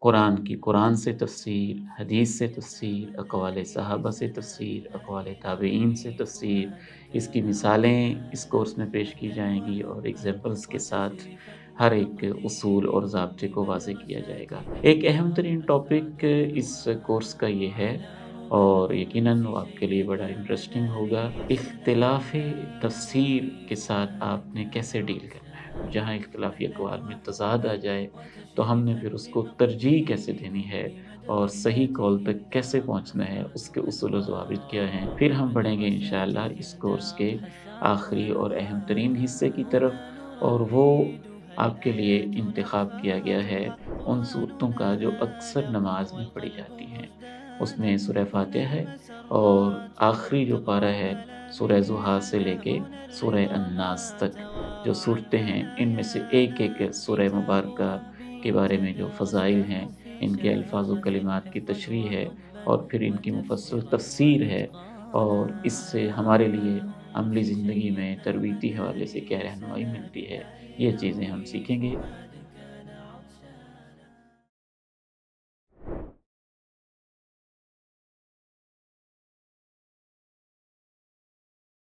قرآن سے تفسیر، حدیث سے تفسیر، اقوال صحابہ سے تفسیر، اقوال تابعین سے تفسیر، اس کی مثالیں اس کورس میں پیش کی جائیں گی اور ایگزامپلس کے ساتھ ہر ایک اصول اور ضابطے کو واضح کیا جائے گا۔ ایک اہم ترین ٹاپک اس کورس کا یہ ہے اور یقیناً وہ آپ کے لیے بڑا انٹرسٹنگ ہوگا، اختلاف تفسیر کے ساتھ آپ نے کیسے ڈیل کرنا ہے۔ جہاں اختلافی اقوال میں تضاد آ جائے تو ہم نے پھر اس کو ترجیح کیسے دینی ہے اور صحیح قول تک کیسے پہنچنا ہے، اس کے اصول و ضوابط کیا ہیں۔ پھر ہم بڑھیں گے انشاءاللہ اس کورس کے آخری اور اہم ترین حصے کی طرف، اور وہ آپ کے لیے انتخاب کیا گیا ہے ان صورتوں کا جو اکثر نماز میں پڑھی جاتی ہیں۔ اس میں سورہ فاتحہ ہے اور آخری جو پارہ ہے سورہ ضحیٰ سے لے کے سورہ الناس تک جو صورتیں ہیں، ان میں سے ایک ایک سورہ مبارکہ کے بارے میں جو فضائل ہیں، ان کے الفاظ و کلمات کی تشریح ہے اور پھر ان کی مفصل تفسیر ہے، اور اس سے ہمارے لیے عملی زندگی میں تربیتی حوالے سے کیا رہنمائی ملتی ہے، یہ چیزیں ہم سیکھیں گے۔